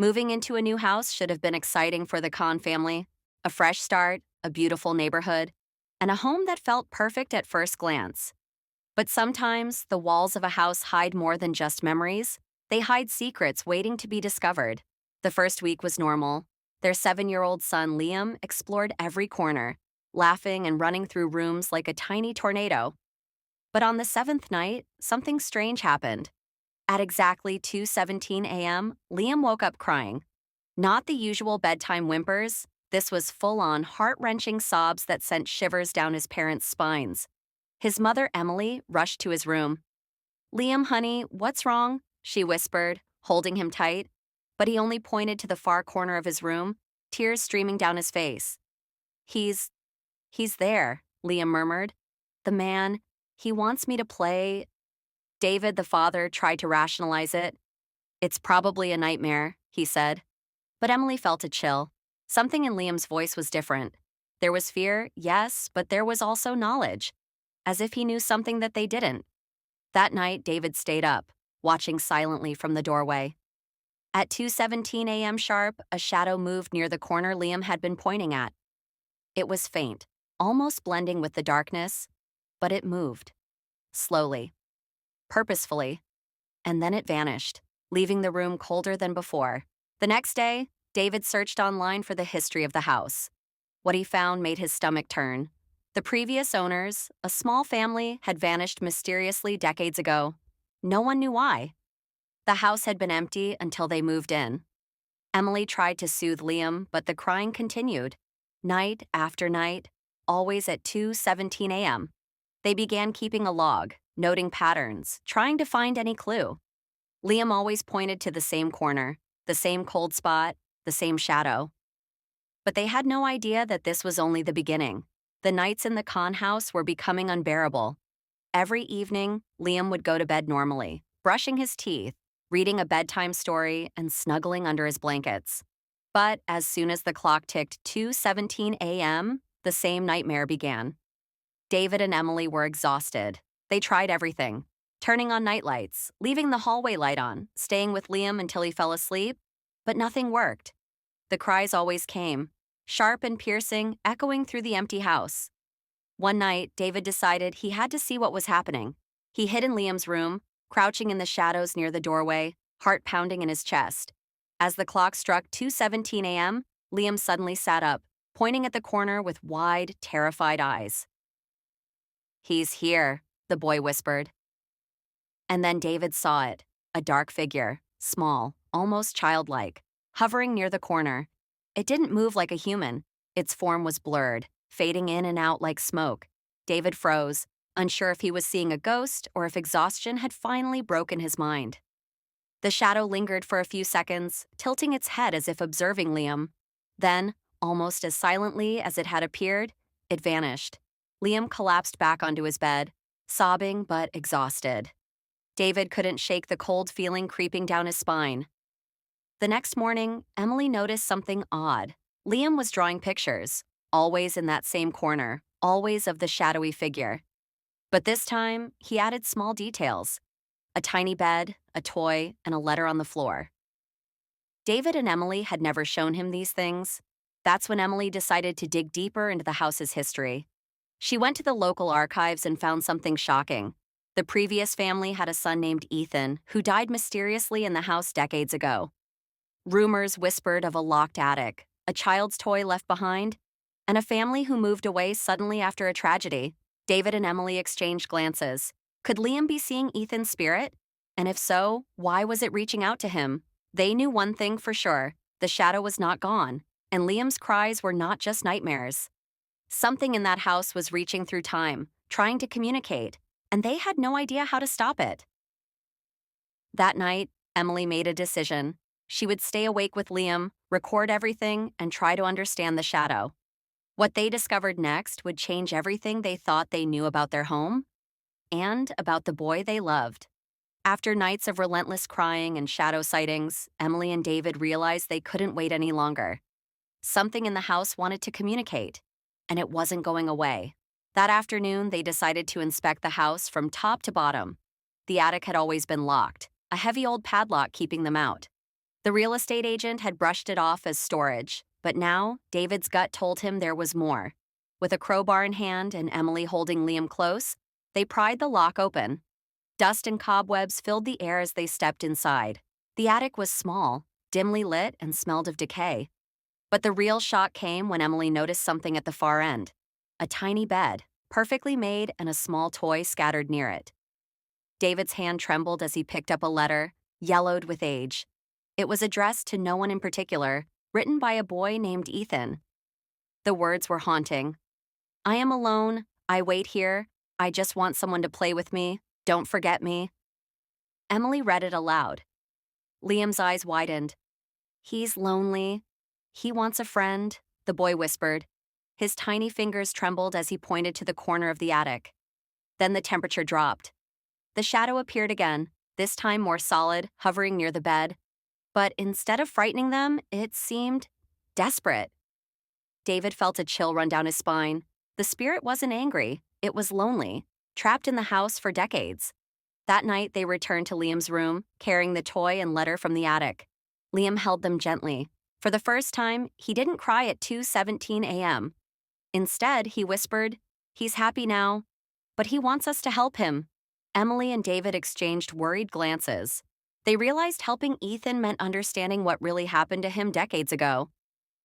Moving into a new house should have been exciting for the Khan family. A fresh start, a beautiful neighborhood, and a home that felt perfect at first glance. But sometimes, the walls of a house hide more than just memories. They hide secrets waiting to be discovered. The first week was normal. Their 7-year-old son, Liam, explored every corner, laughing and running through rooms like a tiny tornado. But on the seventh night, something strange happened. At exactly 2:17 a.m., Liam woke up crying. Not the usual bedtime whimpers. This was full-on, heart-wrenching sobs that sent shivers down his parents' spines. His mother, Emily, rushed to his room. "Liam, honey, what's wrong?" she whispered, holding him tight. But he only pointed to the far corner of his room, tears streaming down his face. He's there," Liam murmured. "The man, he wants me to play." David, the father, tried to rationalize it. "It's probably a nightmare," he said. But Emily felt a chill. Something in Liam's voice was different. There was fear, yes, but there was also knowledge, as if he knew something that they didn't. That night, David stayed up, watching silently from the doorway. At 2:17 a.m. sharp, a shadow moved near the corner Liam had been pointing at. It was faint, almost blending with the darkness, but it moved. Slowly. Purposefully. And then it vanished, leaving the room colder than before. The next day, David searched online for the history of the house. What he found made his stomach turn. The previous owners, a small family, had vanished mysteriously decades ago. No one knew why. The house had been empty until they moved in. Emily tried to soothe Liam, but the crying continued. Night after night, always at 2:17 a.m. They began keeping a log, noting patterns, trying to find any clue. Liam always pointed to the same corner, the same cold spot, the same shadow. But they had no idea that this was only the beginning. The nights in the Khan house were becoming unbearable. Every evening, Liam would go to bed normally, brushing his teeth, reading a bedtime story, and snuggling under his blankets. But as soon as the clock ticked 2:17 a.m., the same nightmare began. David and Emily were exhausted. They tried everything. Turning on nightlights, leaving the hallway light on, staying with Liam until he fell asleep, but nothing worked. The cries always came, sharp and piercing, echoing through the empty house. One night, David decided he had to see what was happening. He hid in Liam's room, crouching in the shadows near the doorway, heart pounding in his chest. As the clock struck 2:17 a.m., Liam suddenly sat up, pointing at the corner with wide, terrified eyes. "He's here," the boy whispered. And then David saw it, a dark figure, small, almost childlike, hovering near the corner. It didn't move like a human. Its form was blurred, fading in and out like smoke. David froze, unsure if he was seeing a ghost or if exhaustion had finally broken his mind. The shadow lingered for a few seconds, tilting its head as if observing Liam. Then, almost as silently as it had appeared, it vanished. Liam collapsed back onto his bed, sobbing but exhausted. David couldn't shake the cold feeling creeping down his spine. The next morning, Emily noticed something odd. Liam was drawing pictures, always in that same corner, always of the shadowy figure. But this time, he added small details. A tiny bed, a toy, and a letter on the floor. David and Emily had never shown him these things. That's when Emily decided to dig deeper into the house's history. She went to the local archives and found something shocking. The previous family had a son named Ethan, who died mysteriously in the house decades ago. Rumors whispered of a locked attic, a child's toy left behind, and a family who moved away suddenly after a tragedy. David and Emily exchanged glances. Could Liam be seeing Ethan's spirit? And if so, why was it reaching out to him? They knew one thing for sure. The shadow was not gone, and Liam's cries were not just nightmares. Something in that house was reaching through time, trying to communicate, and they had no idea how to stop it. That night, Emily made a decision. She would stay awake with Liam, record everything, and try to understand the shadow. What they discovered next would change everything they thought they knew about their home and about the boy they loved. After nights of relentless crying and shadow sightings, Emily and David realized they couldn't wait any longer. Something in the house wanted to communicate, and it wasn't going away. That afternoon, they decided to inspect the house from top to bottom. The attic had always been locked, a heavy old padlock keeping them out. The real estate agent had brushed it off as storage, but now David's gut told him there was more. With a crowbar in hand and Emily holding Liam close, they pried the lock open. Dust and cobwebs filled the air as they stepped inside. The attic was small, dimly lit, and smelled of decay. But the real shock came when Emily noticed something at the far end. A tiny bed, perfectly made, and a small toy scattered near it. David's hand trembled as he picked up a letter, yellowed with age. It was addressed to no one in particular, written by a boy named Ethan. The words were haunting. "I am alone. I wait here. I just want someone to play with me. Don't forget me." Emily read it aloud. Liam's eyes widened. "He's lonely. He wants a friend," the boy whispered. His tiny fingers trembled as he pointed to the corner of the attic. Then the temperature dropped. The shadow appeared again, this time more solid, hovering near the bed. But instead of frightening them, it seemed desperate. David felt a chill run down his spine. The spirit wasn't angry, it was lonely, trapped in the house for decades. That night, they returned to Liam's room, carrying the toy and letter from the attic. Liam held them gently. For the first time, he didn't cry at 2:17 a.m. Instead, he whispered, "He's happy now, but he wants us to help him." Emily and David exchanged worried glances. They realized helping Ethan meant understanding what really happened to him decades ago,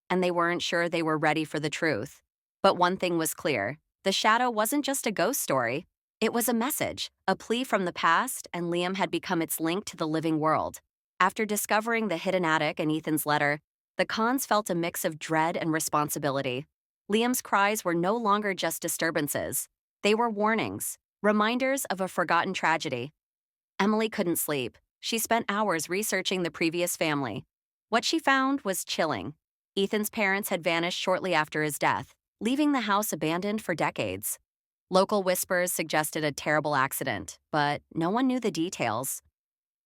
and they weren't sure they were ready for the truth. But one thing was clear. The shadow wasn't just a ghost story. It was a message, a plea from the past, and Liam had become its link to the living world. After discovering the hidden attic and Ethan's letter, the Khans felt a mix of dread and responsibility. Liam's cries were no longer just disturbances. They were warnings, reminders of a forgotten tragedy. Emily couldn't sleep. She spent hours researching the previous family. What she found was chilling. Ethan's parents had vanished shortly after his death, leaving the house abandoned for decades. Local whispers suggested a terrible accident, but no one knew the details.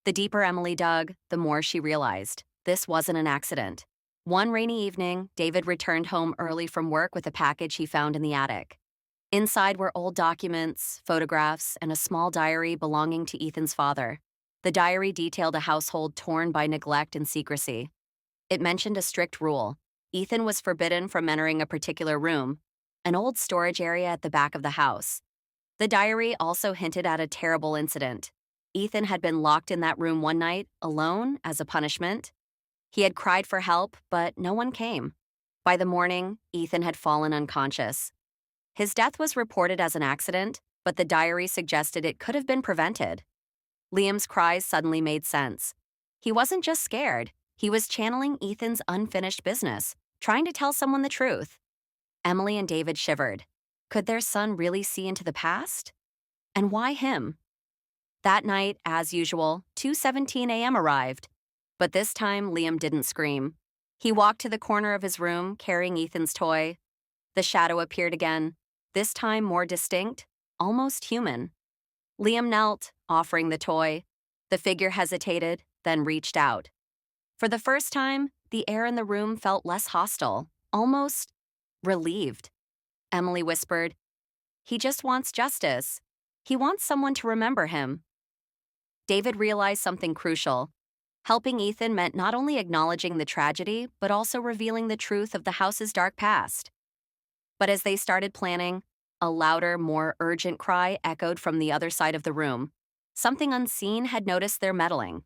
The deeper Emily dug, the more she realized this wasn't an accident. One rainy evening, David returned home early from work with a package he found in the attic. Inside were old documents, photographs, and a small diary belonging to Ethan's father. The diary detailed a household torn by neglect and secrecy. It mentioned a strict rule. Ethan was forbidden from entering a particular room, an old storage area at the back of the house. The diary also hinted at a terrible incident. Ethan had been locked in that room one night, alone, as a punishment. He had cried for help, but no one came. By the morning, Ethan had fallen unconscious. His death was reported as an accident, but the diary suggested it could have been prevented. Liam's cries suddenly made sense. He wasn't just scared, he was channeling Ethan's unfinished business, trying to tell someone the truth. Emily and David shivered. Could their son really see into the past? And why him? That night, as usual, 2:17 a.m. arrived. But this time, Liam didn't scream. He walked to the corner of his room, carrying Ethan's toy. The shadow appeared again, this time more distinct, almost human. Liam knelt, offering the toy. The figure hesitated, then reached out. For the first time, the air in the room felt less hostile, almost relieved. Emily whispered, "He just wants justice. He wants someone to remember him." David realized something crucial. Helping Ethan meant not only acknowledging the tragedy, but also revealing the truth of the house's dark past. But as they started planning, a louder, more urgent cry echoed from the other side of the room. Something unseen had noticed their meddling.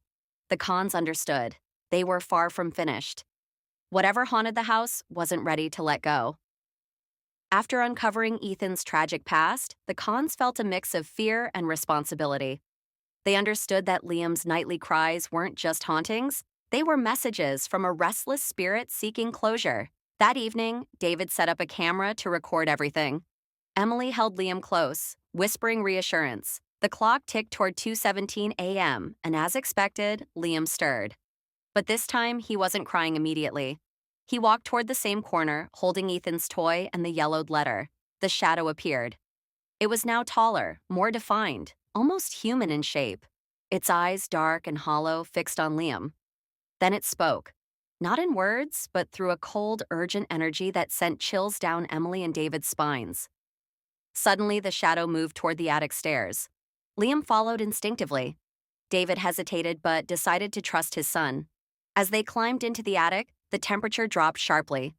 The Khans understood. They were far from finished. Whatever haunted the house wasn't ready to let go. After uncovering Ethan's tragic past, the Khans felt a mix of fear and responsibility. They understood that Liam's nightly cries weren't just hauntings, they were messages from a restless spirit seeking closure. That evening, David set up a camera to record everything. Emily held Liam close, whispering reassurance. The clock ticked toward 2:17 a.m., and as expected, Liam stirred. But this time, he wasn't crying immediately. He walked toward the same corner, holding Ethan's toy and the yellowed letter. The shadow appeared. It was now taller, more defined, almost human in shape. Its eyes, dark and hollow, fixed on Liam. Then it spoke. Not in words, but through a cold, urgent energy that sent chills down Emily and David's spines. Suddenly, the shadow moved toward the attic stairs. Liam followed instinctively. David hesitated but decided to trust his son. As they climbed into the attic, the temperature dropped sharply.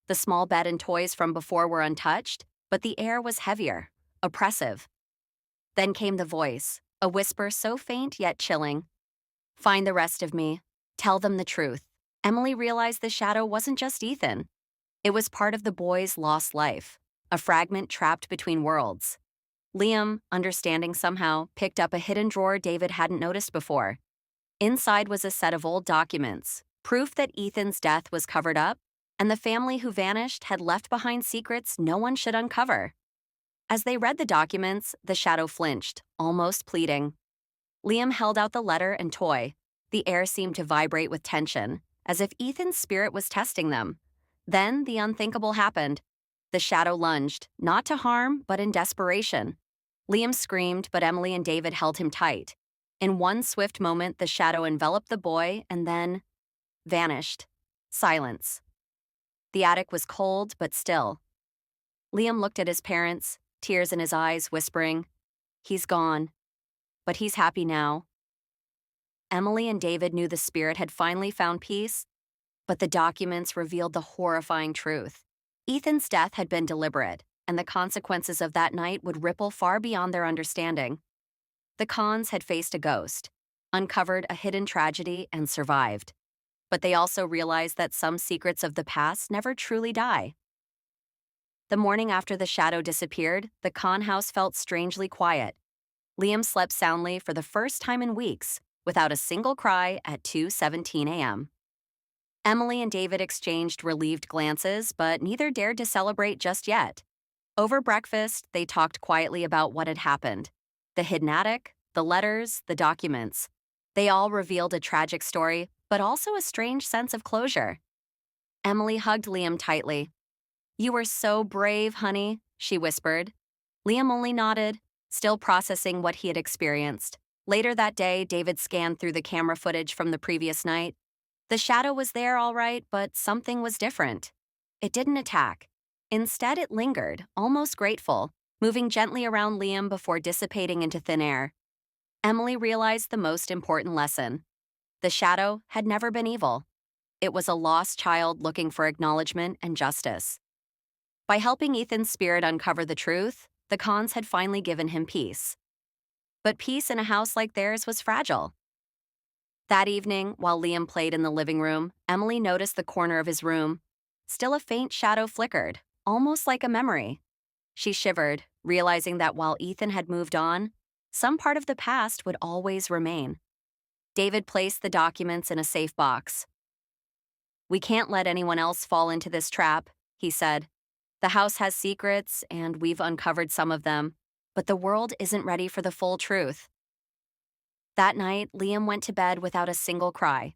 The small bed and toys from before were untouched, but the air was heavier, oppressive. Then came the voice, a whisper so faint yet chilling. Find the rest of me. Tell them the truth. Emily realized the shadow wasn't just Ethan. It was part of the boy's lost life, a fragment trapped between worlds. Liam, understanding somehow, picked up a hidden drawer David hadn't noticed before. Inside was a set of old documents, proof that Ethan's death was covered up, and the family who vanished had left behind secrets no one should uncover. As they read the documents, the shadow flinched, almost pleading. Liam held out the letter and toy. The air seemed to vibrate with tension, as if Ethan's spirit was testing them. Then the unthinkable happened. The shadow lunged, not to harm, but in desperation. Liam screamed, but Emily and David held him tight. In one swift moment, the shadow enveloped the boy and then vanished. Silence. The attic was cold but still. Liam looked at his parents, tears in his eyes, whispering, "He's gone. But he's happy now." Emily and David knew the spirit had finally found peace, but the documents revealed the horrifying truth. Ethan's death had been deliberate, and the consequences of that night would ripple far beyond their understanding. The Khans had faced a ghost, uncovered a hidden tragedy, and survived. But they also realized that some secrets of the past never truly die. The morning after the shadow disappeared, the Khan house felt strangely quiet. Liam slept soundly for the first time in weeks, without a single cry at 2:17 a.m. Emily and David exchanged relieved glances, but neither dared to celebrate just yet. Over breakfast, they talked quietly about what had happened. The hidden attic, the letters, the documents. They all revealed a tragic story, but also a strange sense of closure. Emily hugged Liam tightly. "You were so brave, honey," she whispered. Liam only nodded, still processing what he had experienced. Later that day, David scanned through the camera footage from the previous night. The shadow was there all right, but something was different. It didn't attack. Instead, it lingered, almost grateful, moving gently around Liam before dissipating into thin air. Emily realized the most important lesson. The shadow had never been evil. It was a lost child looking for acknowledgement and justice. By helping Ethan's spirit uncover the truth, the Khans had finally given him peace. But peace in a house like theirs was fragile. That evening, while Liam played in the living room, Emily noticed the corner of his room. Still a faint shadow flickered, almost like a memory. She shivered, realizing that while Ethan had moved on, some part of the past would always remain. David placed the documents in a safe box. "We can't let anyone else fall into this trap," he said. "The house has secrets, and we've uncovered some of them, but the world isn't ready for the full truth." That night, Liam went to bed without a single cry.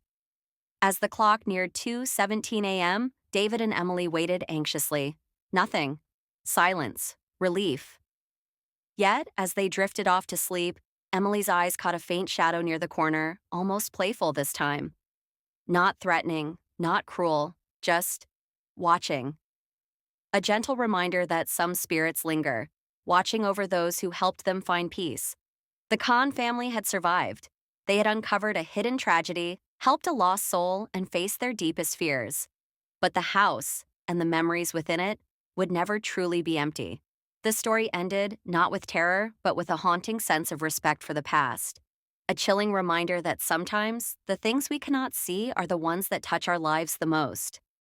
As the clock neared 2:17 a.m., David and Emily waited anxiously. Nothing. Silence. Relief. Yet, as they drifted off to sleep, Emily's eyes caught a faint shadow near the corner, almost playful this time. Not threatening, not cruel, just watching. A gentle reminder that some spirits linger, watching over those who helped them find peace. The Khan family had survived. They had uncovered a hidden tragedy, helped a lost soul, and faced their deepest fears. But the house, and the memories within it, would never truly be empty. The story ended not with terror, but with a haunting sense of respect for the past. A chilling reminder that sometimes the things we cannot see are the ones that touch our lives the most.